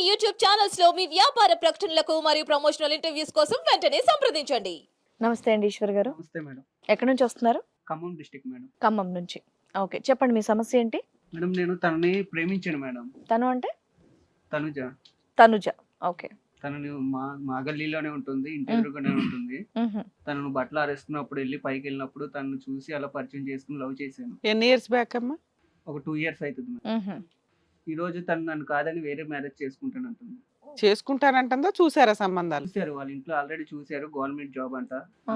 YouTube channels లో మీ వ్యాపార ప్రకటనలకు మరియు ప్రమోషనల్ ఇంటర్వ్యూస్ కోసం వెంటనే సంప్రదించండి. నమస్తే అండి ఈశ్వర్ గారు. నమస్తే మేడం. ఎక్కడి నుంచి వస్తున్నారు? Khammam district madam. ఖమ్మం నుంచి. ఓకే, చెప్పండి మీ సమస్య ఏంటి? మేడం నేను తనని ప్రేమించాను మేడం. తను అంటే? తనుజ. తనుజ. ఓకే. తనని మా గల్లీలోనే ఉంటుంది, ఇంటి ఎదురుగానే ఉంటుంది. తనను బట్టలు ఆరేసుకున్నప్పుడు వెళ్ళి పైకి వెళ్ళినప్పుడు తనను చూసి అలా పరిచయం చేసుకుని లవ్ చేశాను. ఎన్ని ఇయర్స్ బ్యాక్ అమ్మా? ఒక 2 years అవుతుంది మేడం. ఈ రోజు తను నన్ను కాదని వేరే మ్యారేజ్ చేసుకుంటానంటుంది. చేసుకుంటానంటుందా? చూసారా సంబంధాలు? చూశారు, వాళ్ళ ఇంట్లో ఆల్రెడీ చూశారు. గవర్నమెంట్ జాబ్ అంట,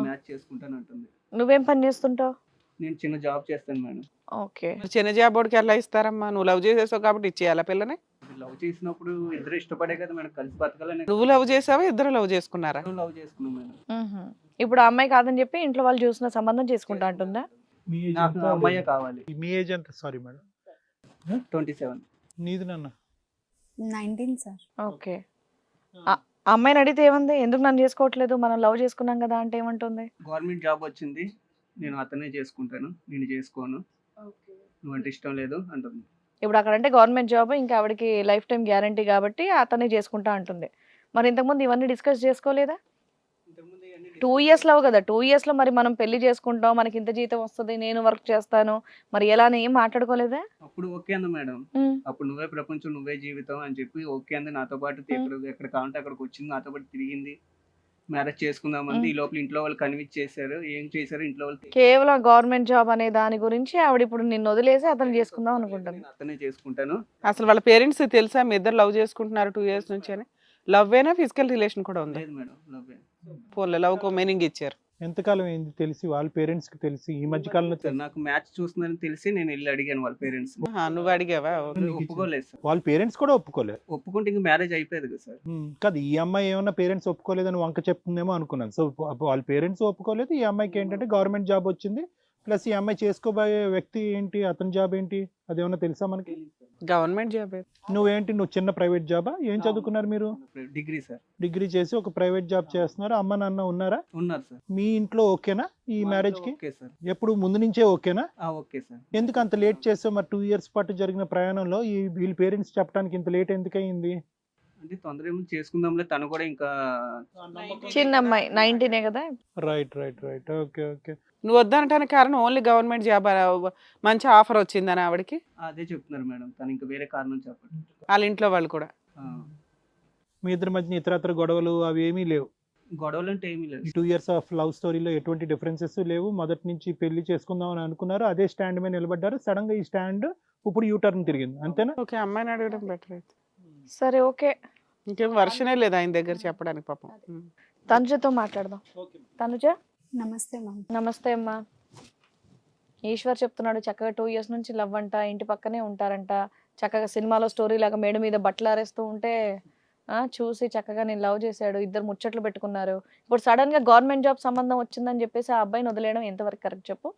మ్యాచ్ చేసుకుంటానంటుంది. నువ్వేం పని చేస్తుంటావు? నేను చిన్న జాబ్ చేస్తాను మేడం. ఓకే. చిన్న జాబోడికి ఎలా ఇస్తారమ్మా? నువ్వు లవ్ చేసేసావు కాబట్టి ఇచ్చేయాలా పిల్లని? లవ్ చేసినప్పుడు ఇద్దరు ఇష్టపడే కదా మేడం, కలిసి బతకాలని. నువ్వు లవ్ చేసావా? ఇద్దరు లవ్ చేసుకున్నారా? లవ్ చేసుకున్నాం మేడం. ఇప్పుడు ఆ అమ్మాయి కాదని చెప్పి ఇంట్లో వాళ్ళు చూసిన సంబంధం చేసుకుంటా అంటుందా? నాకు అమ్మాయి కావాలి. మీ ఏజ్ ఎంత? Sorry madam. 27. నీది నాన్న? 19 సార్. ఓకే. ఆ అమ్మాయిని అడిగితే ఏముంది, ఎందుకు నన్ను చేసుకోవట్లేదు, మనం లవ్ చేసుకున్నాం కదా అంటే ఏమంటుంది? గవర్నమెంట్ జాబ్ వచ్చింది, నేను అతనే చేసుకుంటాను, నేను చేసుకోను, నువ్వంటే ఇష్టం లేదు అంటుంది. ఇప్పుడు అక్కడ అంటే గవర్నమెంట్ జాబ్, ఇంకా ఆవిడకి లైఫ్ టైం గ్యారంటీ కాబట్టి అతనే చేసుకుంటా అంటుంది. మరి ఇంతకుముందు ఇవన్నీ డిస్కస్ చేసుకోలేదా? 2 years లవ్ కదా, 2 years లో మరి మనం పెళ్లి చేసుకుంటాం, మనకి ఇంత జీతం వస్తుంది, నేను వర్క్ చేస్తాను, మరి ఎలా అని ఏం మాట్లాడుకోలేదా? అప్పుడు ఓకే అంది మేడం. అప్పుడు నువ్వే ప్రపంచం, నువ్వే జీవితం అని చెప్పి ఓకే అంది. నాతో పాటు ఎక్కడ కావాలంటే అక్కడికి వచ్చింది, నాతో పాటు తిరిగింది, మ్యారేజ్ చేసుకుందామంది. ఈ లోపల ఇంట్లో వాళ్ళు కన్విన్స్ చేశారు. ఏం చేశారు ఇంట్లో వాళ్ళు? కేవలం గవర్నమెంట్ జాబ్ అనే దాని గురించి ఆవిడ ఇప్పుడు నిన్ను వదిలేసి అతను చేసుకుందాం అనుకుంటుంది. నేను అతనే చేసుకుంటాను. అసలు వాళ్ళ పేరెంట్స్ తెలుసా మీ ఇద్దరు లవ్ చేసుకుంటున్నారు 2 years నుంచి అని? లవ్ అయినా ఫిజికల్ రిలేషన్ కూడా ఉంది? లేదు మేడం, లవ్. ఫోన్లో లవ్ కో మీనింగ్ ఇచ్చారు. ఎంతకాలం ఏంది తెలిసి, వాళ్ళ పేరెంట్స్ కి తెలిసి ఈ మధ్య కాలంలో నాకు మ్యాచ్ చూస్తుందని తెలిసి నేను వెళ్ళి అడిగాను వాళ్ళ పేరెంట్స్. నువ్వు అడిగావా? ఒప్పుకోలేదు సార్. వాళ్ళ పేరెంట్స్ కూడా ఒప్పుకోలేదు. ఒప్పుకుంటే ఇంక మ్యారేజ్ అయిపోయేది కదా సార్. కాదు, ఈ అమ్మాయి ఏమన్నా పేరెంట్స్ ఒప్పుకోలేదని వంక చెప్తుందేమో అనుకున్నాను. సో వాళ్ళ పేరెంట్స్ ఒప్పుకోలేదు, ఈ అమ్మాయికి ఏంటంటే గవర్నమెంట్ జాబ్ వచ్చింది, ప్లస్ ఈ అమ్మాయి చేసుకోబోయే వ్యక్తి ఏంటి, అతని జాబ్ ఏంటి, అదేమన్నా తెలుసా మనకి? Government job. నువ్వు చిన్న ప్రైవేట్ జాబా? ఏం చదువుకున్నారు మీరు? Degree sir. డిగ్రీ చేసి ఒక ప్రైవేట్ జాబ్ చేస్తున్నారు. అమ్మ నాన్న ఉన్నారా? ఉన్నారు సార్. మీ ఇంట్లో ఓకేనా ఈ మ్యారేజ్ కి? Okay sir. ఎప్పుడు ముందు నుంచే ఓకేనా? Okay sir. ఎందుకు అంత లేట్ చేసావు? మరి 2 years పాటు జరిగిన ప్రయాణంలో వీళ్ళ పేరెంట్స్ చెప్పడానికి ఇంత లేట్ ఎందుకు అయింది? అంటే తొందర ఏమో చేసుకుందాంలే, తను కూడా ఇంకా చిన్న అమ్మాయి 19 కదా. రైట్. ఓకే. నువ్వు వద్దనటానికి కారణం ఓన్లీ గవర్నమెంట్ జాబ్ మంచి ఆఫర్ వచ్చిందని ఆవిడకి? అదే చెప్తున్నారు మేడం, తను ఇంకా వేరే కారణం చెప్పండి. వాళ్ళ ఇంట్లో వాళ్ళు కూడా? మీ ఇద్దరి మధ్య ఇతరత్ర గొడవలు అవి ఏమీ లేవు? గొడవలు అంటే ఏమీ లేదు. 2 years ఆఫ్ లవ్ స్టోరీలో ఎటువంటి డిఫరెన్సెస్ లేవు. మొదటి నుంచి పెళ్లి చేసుకుందాం అని అనుకున్నారు, అదే స్టాండ్ మీద నిలబడ్డారు. సడన్ గా ఈ స్టాండ్ ఇప్పుడు యూటర్న్ తిరిగింది, అంతేనా? ఓకే, అమ్మాయిని అడగడం బెటర్ అయితే. సరే, ఓకే. ఇంకేం వర్షనే లేదు ఆయన దగ్గర చెప్పడానికి పాపం. తనుజతో మాట్లాడదాం. తనుజ, నమస్తే మ్యామ్. నమస్తే అమ్మా. ఈశ్వర్ చెప్తున్నాడు చక్కగా 2 years నుంచి లవ్ అంట, ఇంటి పక్కనే ఉంటారంట, చక్కగా సినిమాలో స్టోరీ లాగా మేడ మీద బట్టలు ఆరేస్తూ ఉంటే చూసి చక్కగా నేను లవ్ చేశాడు, ఇద్దరు ముచ్చట్లు పెట్టుకున్నారు. ఇప్పుడు సడన్ గా గవర్నమెంట్ జాబ్ సంబంధం వచ్చిందని చెప్పేసి ఆ అబ్బాయిని వదిలేయడం ఎంతవరకు కరెక్ట్ చెప్పు?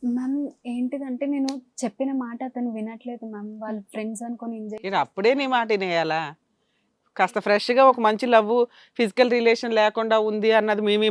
మ్యామ్ ఏంటిదంటే నేను చెప్పిన మాట అతను వినట్లేదు మ్యామ్. వాళ్ళ ఫ్రెండ్స్ అనుకొని ఎంజాయ్. నేను అప్పుడే నీ మాట వినేయాలా? కాస్త ఫ్రెష్గా ఒక మంచి లవ్ ఫిజికల్ రిలేషన్ లేకుండా ఉంది అన్నది మేము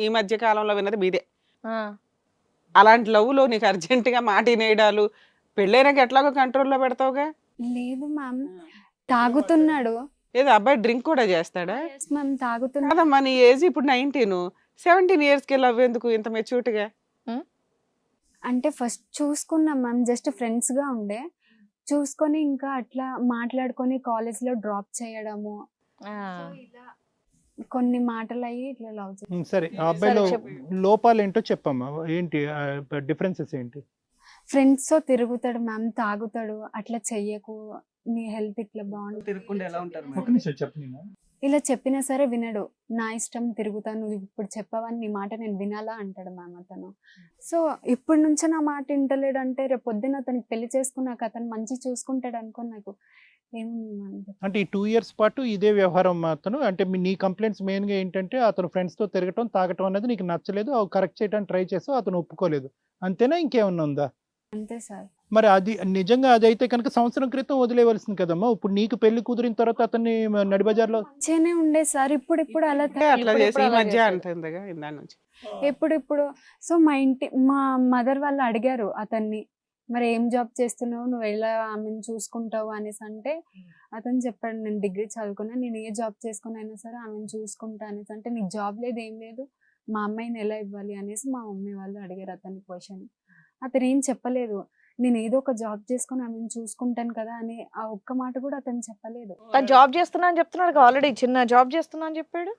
ఈ మధ్య కాలంలో విన్నది మీదే. అలాంటి లవ్లో నీకు అర్జెంటుగా మాట వినేయడాలు, పెళ్ళైనాక ఎట్లాగో కంట్రోల్లో పెడతావుగా? లేదు మ్యామ్, తాగుతున్నాడు. ఏదో అబ్బాయి డ్రింక్ కూడా చేస్తాడా? మ్యామ్ తాగుతున్నాడు. కాదమ్మా, నీ ఏజ్ ఇప్పుడు 19, 17 yearsకి లవ్ ఎందుకు ఇంత మెచ్యూర్డ్గా? అంటే ఫస్ట్ చూసుకున్నాం మ్యామ్, జస్ట్ ఫ్రెండ్స్ గా ఉండే, చూసుకొని ఇంకా అట్లా మాట్లాడుకొని కాలేజ్ లో డ్రాప్ చేయడము, కొన్ని మాటలు అయ్యి ఇట్లా లవ్ చేయాలి. సరే, ఆ అబ్బాయిలో లోపాలు ఏంటో చెప్పమ్మా. ఏంటి డిఫరెన్సెస్ ఏంటి? ఫ్రెండ్స్ తో తిరుగుతాడు మ్యామ్, తాగుతాడు. అట్లా చెయ్యకు, నీ హెల్త్ ఇట్లా బాగుంటుంది. తిరగకుండా ఎలా ఉంటారు ఒక మేడం? నిమిషం చెప్పు. ఇలా చెప్పినా సరే వినడు. నా ఇష్టం, తిరుగుతాను, నువ్వు ఇప్పుడు చెప్పవని నీ మాట నేను వినాలా అంటాడు మ్యామ్ అతను. సో ఇప్పటి నుంచే నా మాట వింటలేడు అంటే రేపు పొద్దున్న అతనికి పెళ్లి చేసుకున్నాక అతను మంచి చూసుకుంటాడు అనుకో, నాకు ఏముంది. అంటే ఈ 2 years పాటు ఇదే వ్యవహారం అతను, అంటే నీ కంప్లైంట్స్ మెయిన్ గా ఏంటంటే అతను ఫ్రెండ్స్ తో తిరగటం, తాగటం అనేది నీకు నచ్చలేదు, అవి కరెక్ట్ చేయడానికి ట్రై చేసావు, అతను ఒప్పుకోలేదు, అంతేనా? ఇంకేమన్నా ఉందా? అంతే సార్. మరి అది నిజంగా అదైతే కనుక సంవత్సరం క్రితం వదిలేవలసింది కదమ్మా. ఇప్పుడు నీకు పెళ్లి కుదిరిన తర్వాత అతన్ని నడి బజార్లో మంచిగానే ఉండే సార్, ఇప్పుడు అలా అట్లా చేసి ఈ మధ్య అంటుందిగా ఇందా నుంచి. ఇప్పుడు సో మా మదర్ వాళ్ళు అడిగారు అతన్ని, మరి ఏం జాబ్ చేస్తున్నావు, నువ్వు ఎలా ఆమెను చూసుకుంటావు అనేసి అంటే అతను చెప్పాడు, నేను డిగ్రీ చదువుకున్నా, నేను ఏ జాబ్ చేసుకుని అయినా సరే ఆమెను చూసుకుంటా అనేసి అంటే, నీకు జాబ్ లేదు ఏం లేదు, మా అమ్మాయిని ఎలా ఇవ్వాలి అనేసి మా మమ్మీ వాళ్ళు అడిగారు అతని క్వశ్చన్. అతను ఏం చెప్పలేదు, నేను ఏదో ఒక జాబ్ చేసుకుని ఆమెను చూసుకుంటాను కదా అని ఆ ఒక్క మాట కూడా అతను చెప్పలేదు. తను జాబ్ చేస్తున్నా అని చెప్తున్నాడు, ఆల్రెడీ చిన్న జాబ్ చేస్తున్నా అని చెప్పాడు.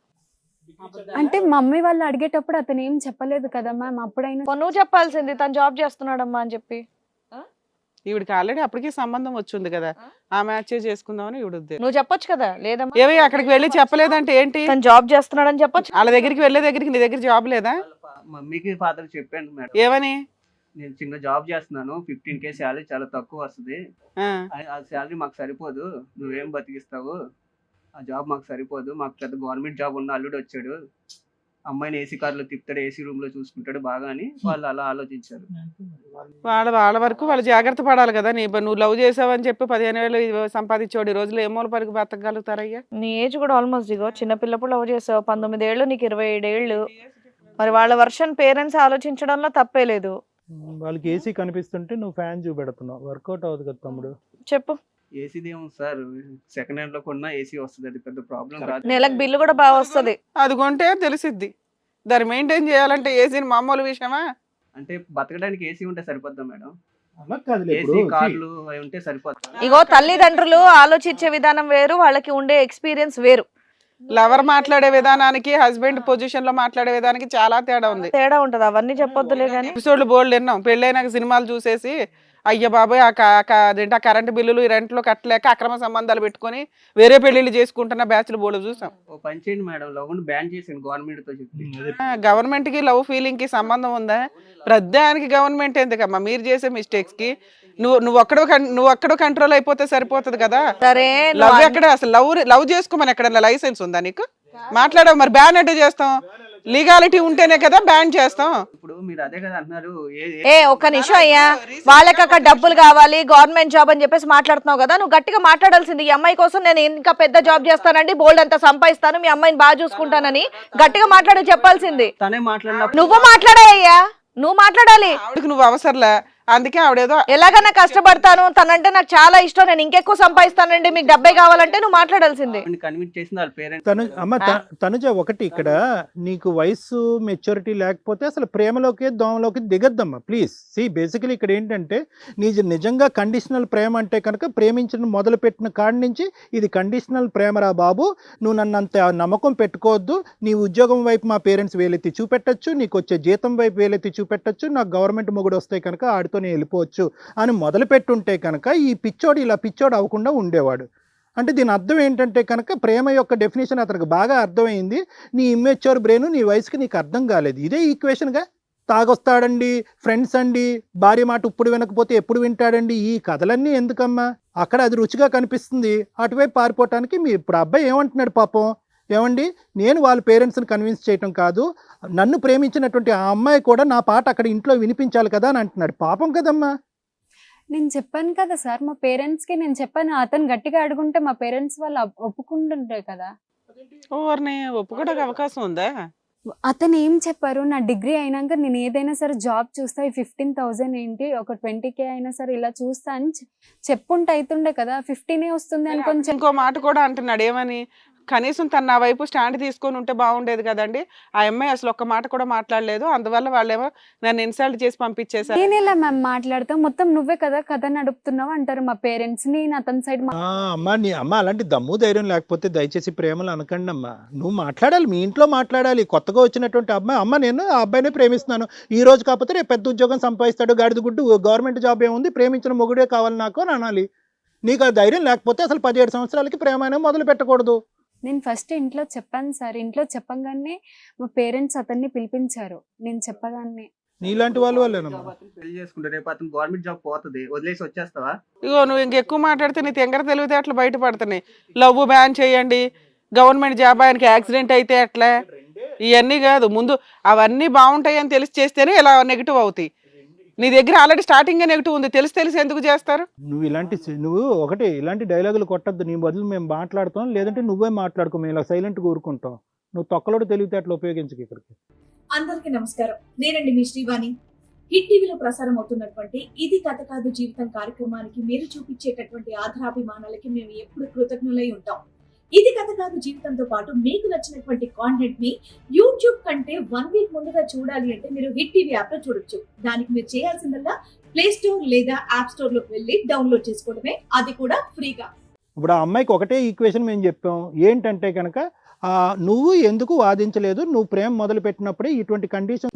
అంటే మమ్మీ వాళ్ళు అడిగేటప్పుడు అతను ఏం చెప్పలేదు కదా మ్యామ్. అప్పుడైనా నువ్వు చెప్పాల్సింది తను జాబ్ చేస్తున్నాడమ్మా అని చెప్పి. ఈవిడికి ఆల్రెడీ అప్పటికి సంబంధం వచ్చింది కదా, ఆ మ్యాచ్ చేసుకుందామని ఈవిడ ఉద్దేశం. నువ్వు చెప్పొచ్చు కదా, లేదమ్మా ఏమి అక్కడికి వెళ్ళి చెప్పలేదంటే ఏంటి? తను జాబ్ చేస్తున్నాడని చెప్పొచ్చు. వాళ్ళ దగ్గరికి వెళ్ళే దగ్గరికి నీ దగ్గర జాబ్ లేదా? మమ్మీకి ఫాదర్ చెప్పాను మేడం, ఏమని? నేను చిన్న జాబ్ చేస్తున్నాను, 15K శాలరీ చాలా తక్కువ వస్తుంది, ఆ, ఆ శాలరీ మాకు సరిపోదు, నువ్వేం బతికిస్తావు, ఆ జాబ్ మాకు సరిపోదు, మాకు పెద్ద గవర్నమెంట్ జాబ్ ఉన్న అల్లుడు వచ్చాడు, అమ్మాయిని ఏసీ కార్లో తిప్పుతాడు, ఏసీ రూమ్ లో చూసుకుంటాడు బాగా అని వాళ్ళు అలా ఆలోచించారు. వాళ్ళ వరకు వాళ్ళు జాగ్రత్త పడాలి కదా. నువ్వు లవ్ చేసావని చెప్పి 15,000 సంపాదించాడు, ఈ రోజులో ఏమో పరికి బతకగలుగుతారయ్యా? నీ ఏజ్ కూడా ఆల్మోస్ట్ ఇగో చిన్నపిల్లప్పుడు లవ్ చేసావు, 19 ఏళ్ళు, నీకు 27 ఏళ్ళు. మరి వాళ్ళ వర్షన్ పేరెంట్స్ ఆలోచించడంలో తప్పే లేదు. వాళ్ళకి ఏసీ కనిపిస్తుంటే నువ్వు ఫ్యాన్ చూపెడుతున్నావు, వర్కౌట్ అవ్వదు కదా తమ్ముడు. చెప్పు. ఏసీది ఏమో సార్, సెకండ్ హ్యాండ్ లో కొన్నా ఏసీ వస్తుంది, అది పెద్ద ప్రాబ్లం కాదు. నెలకు బిల్లు కూడా బాగా వస్తుంది. అది కొంటే తెలిసిద్ది. దాన్ని మెయింటైన్ చేయాలంటే ఏసీని మామూలు విషయమా? అంటే బతకడానికి ఏసీ ఉంటే సరిపోద్దా మేడం? అలా కాదులే, ఏసీ ఇప్పుడు కార్లు అవి ఉంటే సరిపోతా? ఇగో తల్లిదండ్రులు ఆలోచించే విధానం వేరు, వాళ్ళకి ఉండే ఎక్స్పీరియన్స్ వేరు. లవర్ మాట్లాడే విధానానికి హస్బెండ్ పొజిషన్ లో మాట్లాడే విధానానికి చాలా తేడా ఉంది. తేడా ఉంటది, అవన్నీ చెప్పొద్దులే గానీ. ఎపిసోడ్లు బోల్డ్ విన్నాం, పెళ్ళైనాక సినిమాలు చూసేసి అయ్య బాబాయ్ ఆ కరెంట్ బిల్లులు ఈ రెంట్లో కట్టలేక అక్రమ సంబంధాలు పెట్టుకొని వేరే పెళ్లిళ్ళు చేసుకుంటున్న బ్యాచ్లు బోల్డ్ చూసాం. ఓ పని చేయండి మేడం, లవ్ బ్యాన్ చేసాను గవర్నమెంట్ తో చెప్పి. గవర్నమెంట్ కి లవ్ ఫీలింగ్ కి సంబంధం ఉందా? ప్రధానికి గవర్నమెంట్ ఎందుకమ్మా? మీరు చేసే మిస్టేక్స్ కి నువ్వు ఒక్కడో కంట్రోల్ అయిపోతే సరిపోతుంది కదా. సరే, లవ్ ఎక్కడ అసలు లవ్ చేసుకోమని ఎక్కడన్నా లైసెన్స్ ఉందా నీకు? మాట్లాడవు మరి, బ్యాన్ అంటే చేస్తాం, లీగాలిటీ ఉంటేనే కదా బ్యాన్ చేస్తాం. ఇప్పుడు మీరు అదే కదా అంటున్నారు. ఒక్క నిమిషం అయ్యా, వాళ్ళకి అక్కడ డబ్బులు కావాలి, గవర్నమెంట్ జాబ్ అని చెప్పేసి మాట్లాడుతున్నావు కదా, నువ్వు గట్టిగా మాట్లాడాల్సింది. ఈ అమ్మాయి కోసం నేను ఇంకా పెద్ద జాబ్ చేస్తానండి, బోల్డ్ అంతా సంపాదిస్తాను, మీ అమ్మాయిని బాగా చూసుకుంటానని గట్టిగా మాట్లాడి చెప్పాల్సింది. తనే మాట్లాడినప్పుడు నువ్వు మాట్లాడాయ్యా, నువ్వు మాట్లాడాలి. నువ్వు అవసరంలే, అందుకే ఆవిడేదో ఎలాగైనా కష్టపడతాను, తనంటే నాకు చాలా ఇష్టం, నేను ఇంకెక్కువ సంపాదిస్తానండి, మీకు 70 కావాలంటే నువ్వు మాట్లాడాల్సింది. కన్విన్స్ చేసింది వాళ్ళ పేరెంట్స్. తనుజ ఒకటి ఇక్కడ, నీకు వయసు మెచ్యూరిటీ లేకపోతే అసలు ప్రేమలోకి దోమలోకి దిగద్దమ్మా ప్లీజ్. బేసికలీ ఇక్కడ ఏంటంటే నిజంగా కండిషనల్ ప్రేమ అంటే కనుక ప్రేమించడం మొదలు పెట్టిన కాడి నుంచి ఇది కండిషనల్ ప్రేమరా బాబు, నువ్వు నన్ను అంత నమ్మకం పెట్టుకోవద్దు, నీ ఉద్యోగం వైపు మా పేరెంట్స్ వేలెత్తి చూపెట్టచ్చు, నీకు వచ్చే జీతం వైపు వేలెత్తి చూపెట్టచ్చు, నాకు గవర్నమెంట్ మొగుడు వస్తే కనుక ఆడితో వెళ్ళిపోవచ్చు అని మొదలు పెట్టుంటే కనుక ఈ పిచ్చోడు ఇలా పిచ్చోడు అవ్వకుండా ఉండేవాడు. అంటే దీని అర్థం ఏంటంటే కనుక ప్రేమ యొక్క డెఫినేషన్ అతనికి బాగా అర్థమైంది, నీ ఇమ్మెచ్యూర్ బ్రెయిన్ నీ వయసుకి నీకు అర్థం కాలేదు. ఇదే ఈక్వేషన్గా తాగొస్తాడండి, ఫ్రెండ్స్ అండి, భార్య మాట ఇప్పుడు వినకపోతే ఎప్పుడు వింటాడండి, ఈ కథలన్నీ ఎందుకమ్మా? అక్కడ అది రుచిగా కనిపిస్తుంది, అటువైపు పారిపోవటానికి మీ ఇప్పుడు అబ్బాయి ఏమంటున్నాడు పాపం, ఏమండి నేను వాళ్ళ పేరెంట్స్ని కన్విన్స్ చేయటం కాదు, నన్ను ప్రేమించినటువంటి ఆ అమ్మాయి కూడా నా పాట అక్కడ ఇంట్లో వినిపించాలి కదా అని అంటున్నాడు. పాపం కదమ్మా. నేను చెప్పాను కదా సార్, మా పేరెంట్స్ కి నేను చెప్పాను, అతను గట్టిగా అడుగుంటే మా పేరెంట్స్ వాళ్ళు ఒప్పుకుంటుంటారు కదా. ఓర్ని ఒప్పుకోవడానికి అవకాశం ఉందా? అతను ఏం చెప్పారు, నా డిగ్రీ అయినాక నేను ఏదైనా సరే జాబ్ చూస్తా, ఈ 15,000 ఏంటి, ఒక 20K అయినా సరే ఇలా చూస్తా అని చెప్పుంటే అవుతుండే కదా, 15 వస్తుంది అని కొంచెం. ఇంకో మాట కూడా అంటున్నాడు, ఏమని, కనీసం తన నా వైపు స్టాండ్ తీసుకొని ఉంటే బాగుండేది కదండి. ఆ అమ్మాయి అసలు ఒక్క మాట కూడా మాట్లాడలేదు, అందువల్ల వాళ్ళేమో నన్ను ఇన్సల్ట్ చేసి పంపించేశారు. నేను ఇలా మ్యామ్ మాట్లాడతాం, మొత్తం నువ్వే కదా కథ నడుపుతున్నావు అంటారు మా పేరెంట్స్. నేను అతని సైడ్ అమ్మ అలాంటి దమ్ము ధైర్యం లేకపోతే దయచేసి ప్రేమలు అనకండి అమ్మా. నువ్వు మాట్లాడాలి, మీ ఇంట్లో మాట్లాడాలి. కొత్తగా వచ్చినటువంటి అమ్మాయి, అమ్మ నేను ఆ అబ్బాయినే ప్రేమిస్తున్నాను, ఈ రోజు కాకపోతే రేపు పెద్ద ఉద్యోగం సంపాదిస్తాడు, గాడిద గుడ్డు గవర్నమెంట్ జాబ్ ఏముంది, ప్రేమించిన మొగుడే కావాలి నాకు అని అనాలి. నీకు ఆ ధైర్యం లేకపోతే అసలు 17 సంవత్సరాలకి ప్రేమ అనేది మొదలు పెట్టకూడదు. నేను ఫస్ట్ ఇంట్లో చెప్పాను సార్, ఇంట్లో చెప్పగానే మా పేరెంట్స్ అతన్ని పిలిపించారు, నేను చెప్పగానే. నీలాంటి వాళ్ళు వాళ్ళేనమ్మా. పెళ్లి చేసుకుంటే రేపు అతను గవర్నమెంట్ జాబ్ పోతుంది, వదిలేసి వచ్చేస్తావా? ఇగో నువ్వు ఇంకెక్కువ మాట్లాడితే నీ తెంగర తెలివితేటలు బయటపడుతున్నాయి. లవ్ బ్యాన్ చేయండి, గవర్నమెంట్ జాబ్, ఆయనకి యాక్సిడెంట్ అయితే ఎట్లా, ఇవన్నీ కాదు, ముందు అవన్నీ బాగుంటాయి అని తెలిసి చేస్తేనే ఇలా నెగిటివ్ అవుతాయి. నీ దగ్గర ఆల్రెడీ స్టార్టింగ్ నెగిటివ్ ఉంది, తెలిసి ఎందుకు చేస్తారు? నువ్వు ఒకటి ఇలాంటి డైలాగులు కొట్టద్దు, నీ బదులు మేము మాట్లాడుతాం, లేదంటే నువ్వే మాట్లాడుకో, మేము ఇలా సైలెంట్గా ఊరుకుంటాం. నువ్వు తొక్కలోడు తెలివితేటలు ఉపయోగించకు ఇక్కడికి. అందరికీ నమస్కారం, నేనండి మీ శ్రీవాణి. హిట్ టీవీలో ప్రసారం అవుతున్నటువంటి ఇది కథ కాదు జీవితం కార్యక్రమానికి మీరు చూపించేటటువంటి ఆధారాభిమానాలకి మేము ఎప్పుడు కృతజ్ఞులై ఉంటాం. ఇది కథ కాదు జీవితంతో పాటు మీకు నచ్చినటువంటి కాంటెంట్ ని యూట్యూబ్ కంటే 1 వీక్ ముందుగా చూడాలి అంటే మీరు హిట్ టీవీ యాప్ లో చూడొచ్చు. దానికి మీరు చేయాల్సిందల్లా ప్లే స్టోర్ లేదా యాప్ స్టోర్ లోకి వెళ్ళి డౌన్లోడ్ చేసుకోవడమే, అది కూడా ఫ్రీగా. ఇప్పుడు ఆ అమ్మాయికి ఒకటే ఈక్వేషన్ మేము చెప్పాం ఏంటంటే కనుక నువ్వు ఎందుకు వాదించలేదు, నువ్వు ప్రేమ మొదలు పెట్టినప్పుడే ఇటువంటి కండిషన్